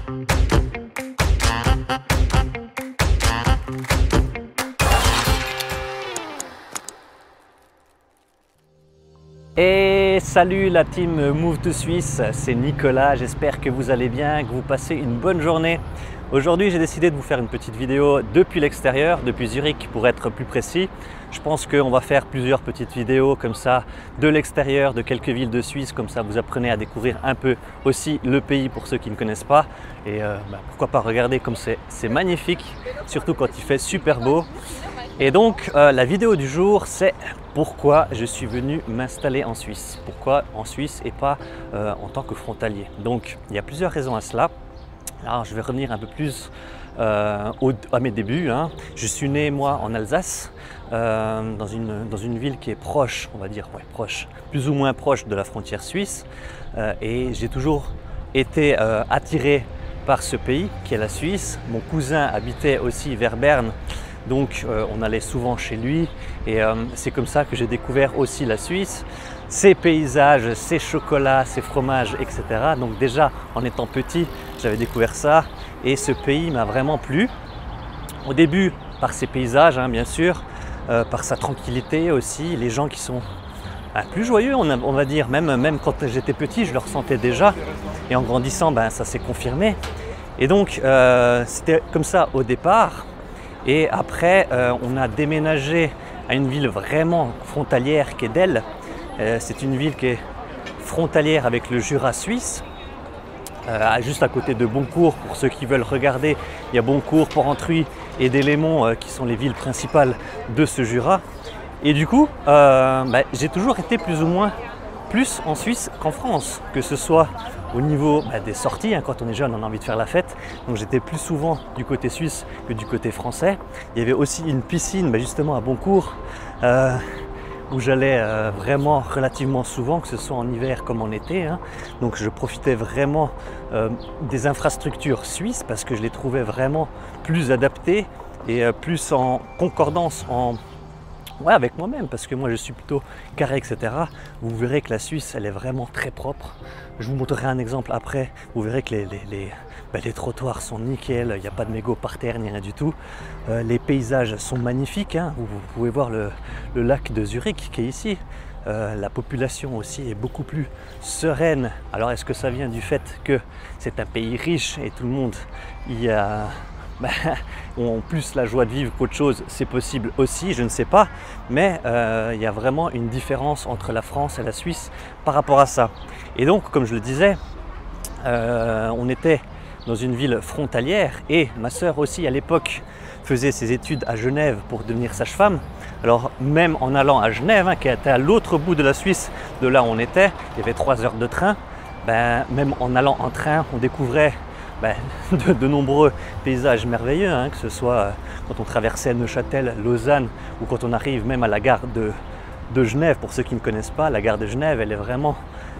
Et salut la team Move to Suisse, c'est Nicolas, j'espère que vous allez bien, que vous passez une bonne journée. Aujourd'hui j'ai décidé de vous faire une petite vidéo depuis l'extérieur, depuis Zurich pour être plus précis. Je pense qu'on va faire plusieurs petites vidéos comme ça de l'extérieur, de quelques villes de Suisse, comme ça vous apprenez à découvrir un peu aussi le pays pour ceux qui ne connaissent pas. Et pourquoi pas regarder comme c'est magnifique, surtout quand il fait super beau. Et donc la vidéo du jour c'est pourquoi je suis venu m'installer en Suisse. Pourquoi en Suisse et pas en tant que frontalier. Donc il y a plusieurs raisons à cela. Alors je vais revenir un peu plus à mes débuts. Je suis né moi en Alsace, dans une ville qui est proche, on va dire, proche, plus ou moins proche de la frontière suisse. Et j'ai toujours été attiré par ce pays qui est la Suisse. Mon cousin habitait aussi vers Berne. Donc on allait souvent chez lui et c'est comme ça que j'ai découvert aussi la Suisse, ses paysages, ses chocolats, ses fromages, etc. Donc déjà en étant petit, j'avais découvert ça et ce pays m'a vraiment plu. Au début par ses paysages, bien sûr, par sa tranquillité aussi, les gens qui sont plus joyeux on va dire, même quand j'étais petit je le ressentais déjà et en grandissant ça s'est confirmé. Et donc c'était comme ça au départ. Et après, on a déménagé à une ville vraiment frontalière qui est Delle. C'est une ville qui est frontalière avec le Jura suisse, juste à côté de Boncourt. Pour ceux qui veulent regarder, il y a Boncourt, Porrentruy et Delémont qui sont les villes principales de ce Jura. Et du coup, j'ai toujours été plus ou moins plus en Suisse qu'en France, que ce soit au niveau des sorties, quand on est jeune on a envie de faire la fête, donc j'étais plus souvent du côté suisse que du côté français. Il y avait aussi une piscine justement à Boncourt où j'allais vraiment relativement souvent, que ce soit en hiver comme en été, donc je profitais vraiment des infrastructures suisses parce que je les trouvais vraiment plus adaptées et plus en concordance avec moi-même, parce que moi je suis plutôt carré, etc. Vous verrez que la Suisse elle est vraiment très propre. Je vous montrerai un exemple après. Vous verrez que les trottoirs sont nickel, il n'y a pas de mégots par terre ni rien du tout. Les paysages sont magnifiques, vous pouvez voir le lac de Zurich qui est ici. La population aussi est beaucoup plus sereine. Alors est-ce que ça vient du fait que c'est un pays riche et tout le monde y a ont plus la joie de vivre qu'autre chose? C'est possible aussi, je ne sais pas, mais il y a vraiment une différence entre la France et la Suisse par rapport à ça. Et donc, comme je le disais, on était dans une ville frontalière et ma sœur aussi à l'époque faisait ses études à Genève pour devenir sage-femme. Alors même en allant à Genève, qui était à l'autre bout de la Suisse de là où on était, il y avait 3 heures de train, même en allant en train, on découvrait de nombreux paysages merveilleux, que ce soit quand on traversait Neuchâtel, Lausanne ou quand on arrive même à la gare de Genève. Pour ceux qui ne connaissent pas, la gare de Genève elle est vraiment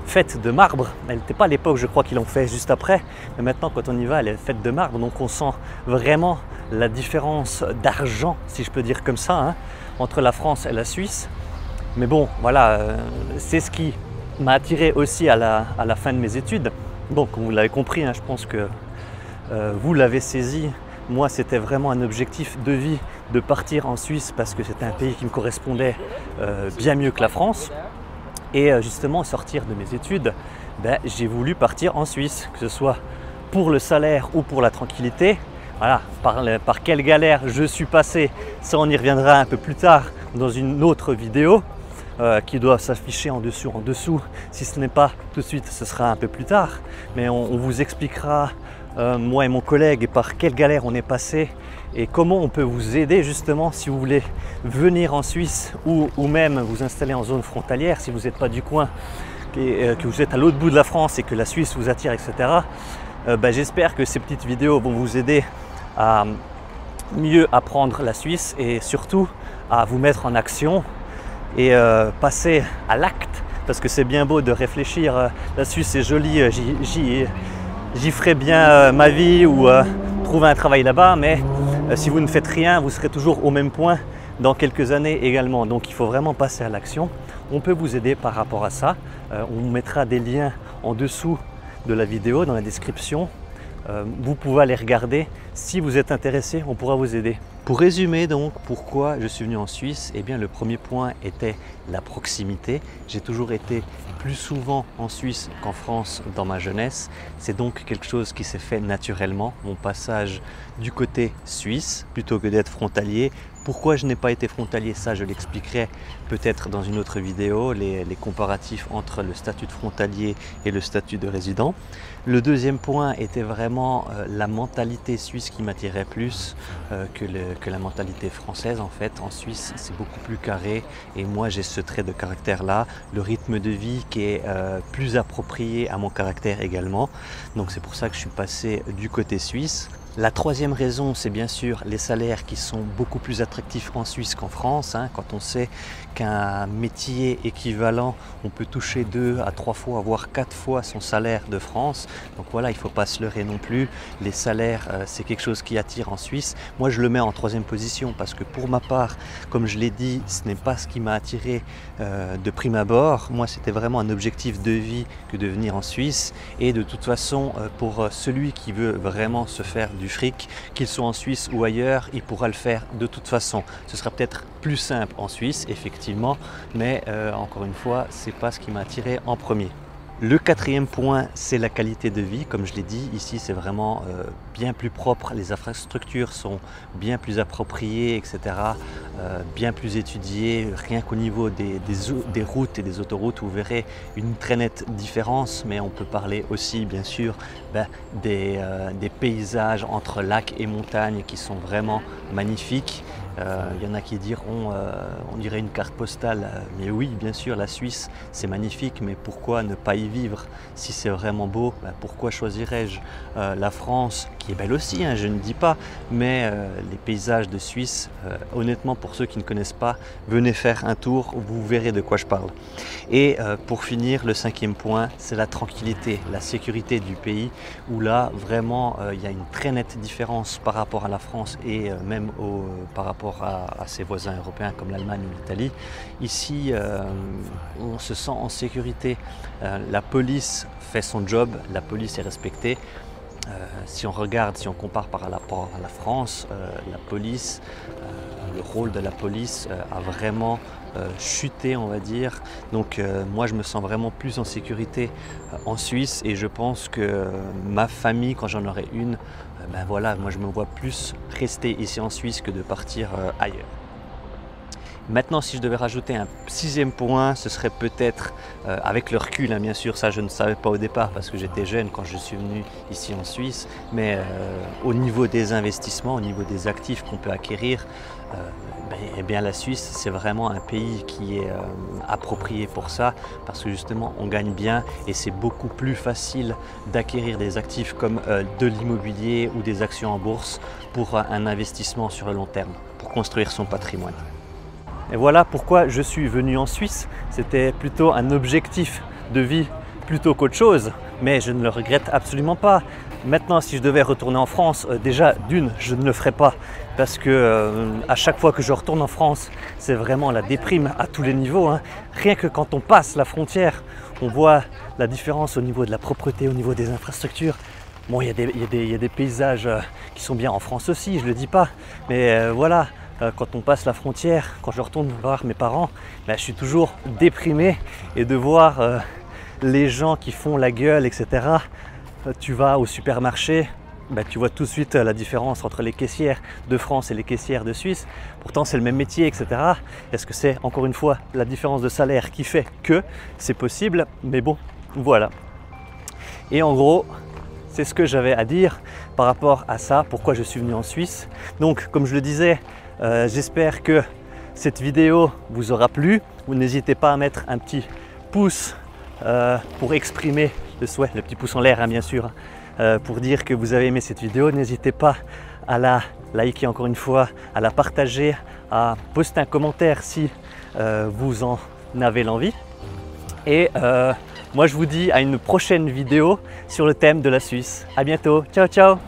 faite de marbre. Elle n'était pas à l'époque, je crois qu'ils l'ont fait juste après, mais maintenant quand on y va elle est faite de marbre, donc on sent vraiment la différence d'argent, si je peux dire comme ça, entre la France et la Suisse. Mais bon voilà, c'est ce qui m'a attiré aussi à la fin de mes études. Bon, comme vous l'avez compris, je pense que vous l'avez saisi, moi c'était vraiment un objectif de vie de partir en Suisse parce que c'était un pays qui me correspondait bien mieux que la France. Et justement, au sortir de mes études, j'ai voulu partir en Suisse, que ce soit pour le salaire ou pour la tranquillité. Voilà, par quelle galère je suis passé, ça on y reviendra un peu plus tard dans une autre vidéo. Qui doit s'afficher en dessous, si ce n'est pas tout de suite, ce sera un peu plus tard, mais on vous expliquera, moi et mon collègue, par quelle galère on est passé et comment on peut vous aider justement si vous voulez venir en Suisse ou même vous installer en zone frontalière, si vous n'êtes pas du coin, que vous êtes à l'autre bout de la France et que la Suisse vous attire, etc. J'espère que ces petites vidéos vont vous aider à mieux apprendre la Suisse et surtout à vous mettre en action et passer à l'acte, parce que c'est bien beau de réfléchir, la Suisse est jolie, j'y ferai bien ma vie ou trouver un travail là-bas, mais si vous ne faites rien, vous serez toujours au même point dans quelques années également. Donc il faut vraiment passer à l'action. On peut vous aider par rapport à ça. On mettra des liens en dessous de la vidéo, dans la description, vous pouvez aller regarder. Si vous êtes intéressé, on pourra vous aider. Pour résumer donc pourquoi je suis venu en Suisse, eh bien le premier point était la proximité. J'ai toujours été plus souvent en Suisse qu'en France dans ma jeunesse. C'est donc quelque chose qui s'est fait naturellement, mon passage du côté suisse plutôt que d'être frontalier. Pourquoi je n'ai pas été frontalier, ça je l'expliquerai peut-être dans une autre vidéo, les comparatifs entre le statut de frontalier et le statut de résident. Le deuxième point était vraiment la mentalité suisse qui m'attirait plus que la mentalité française. En fait, en Suisse, c'est beaucoup plus carré et moi j'ai ce trait de caractère là, le rythme de vie qui est plus approprié à mon caractère également. Donc c'est pour ça que je suis passé du côté suisse. La troisième raison, c'est bien sûr les salaires qui sont beaucoup plus attractifs en Suisse qu'en France. Quand on sait qu'un métier équivalent, on peut toucher 2 à 3 fois, voire 4 fois son salaire de France. Donc voilà, il ne faut pas se leurrer non plus. Les salaires, c'est quelque chose qui attire en Suisse. Moi, je le mets en troisième position parce que pour ma part, comme je l'ai dit, ce n'est pas ce qui m'a attiré de prime abord. Moi, c'était vraiment un objectif de vie que de venir en Suisse. Et de toute façon, pour celui qui veut vraiment se faire du fric, qu'il soit en Suisse ou ailleurs, il pourra le faire de toute façon. Ce sera peut-être plus simple en Suisse, effectivement, mais encore une fois, c'est pas ce qui m'a attiré en premier. Le quatrième point, c'est la qualité de vie. Comme je l'ai dit, ici c'est vraiment bien plus propre, les infrastructures sont bien plus appropriées, etc. Bien plus étudiées, rien qu'au niveau des routes et des autoroutes, vous verrez une très nette différence, mais on peut parler aussi bien sûr des paysages entre lacs et montagnes qui sont vraiment magnifiques. Il y en a qui diront, on dirait une carte postale, mais oui, bien sûr, la Suisse, c'est magnifique, mais pourquoi ne pas y vivre? Si c'est vraiment beau, pourquoi choisirais-je la France, qui est belle aussi, je ne dis pas, mais les paysages de Suisse, honnêtement, pour ceux qui ne connaissent pas, venez faire un tour, vous verrez de quoi je parle. Et pour finir, le cinquième point, c'est la tranquillité, la sécurité du pays, où là, vraiment, il y a une très nette différence par rapport à la France et même par rapport à ses voisins européens comme l'Allemagne ou l'Italie. Ici, on se sent en sécurité. La police fait son job, la police est respectée. Si on regarde, si on compare par rapport à la France, la police, le rôle de la police a vraiment chuté, on va dire. Donc moi je me sens vraiment plus en sécurité en Suisse et je pense que ma famille, quand j'en aurai une, voilà, moi je me vois plus rester ici en Suisse que de partir ailleurs. Maintenant, si je devais rajouter un sixième point, ce serait peut-être, avec le recul, bien sûr, ça je ne savais pas au départ parce que j'étais jeune quand je suis venu ici en Suisse, mais au niveau des investissements, au niveau des actifs qu'on peut acquérir, eh bien la Suisse c'est vraiment un pays qui est approprié pour ça parce que justement on gagne bien et c'est beaucoup plus facile d'acquérir des actifs comme de l'immobilier ou des actions en bourse pour un investissement sur le long terme, pour construire son patrimoine. Et voilà pourquoi je suis venu en Suisse. C'était plutôt un objectif de vie plutôt qu'autre chose, mais je ne le regrette absolument pas. Maintenant, si je devais retourner en France, déjà d'une, je ne le ferais pas parce que à chaque fois que je retourne en France, c'est vraiment la déprime à tous les niveaux. Rien que quand on passe la frontière, on voit la différence au niveau de la propreté, au niveau des infrastructures. Bon, il y a des paysages qui sont bien en France aussi, je ne le dis pas, mais voilà. Quand on passe la frontière, quand je retourne voir mes parents, je suis toujours déprimé et de voir les gens qui font la gueule, etc. Tu vas au supermarché, tu vois tout de suite la différence entre les caissières de France et les caissières de Suisse. Pourtant c'est le même métier, etc. Est-ce que c'est encore une fois la différence de salaire qui fait que c'est possible? Mais bon, voilà. Et en gros, c'est ce que j'avais à dire par rapport à ça, pourquoi je suis venu en Suisse. Donc comme je le disais, j'espère que cette vidéo vous aura plu. Vous n'hésitez pas à mettre un petit pouce pour exprimer le souhait, le petit pouce en l'air bien sûr, pour dire que vous avez aimé cette vidéo. N'hésitez pas à la liker encore une fois, à la partager, à poster un commentaire si vous en avez l'envie. Et moi je vous dis à une prochaine vidéo sur le thème de la Suisse. À bientôt, ciao ciao.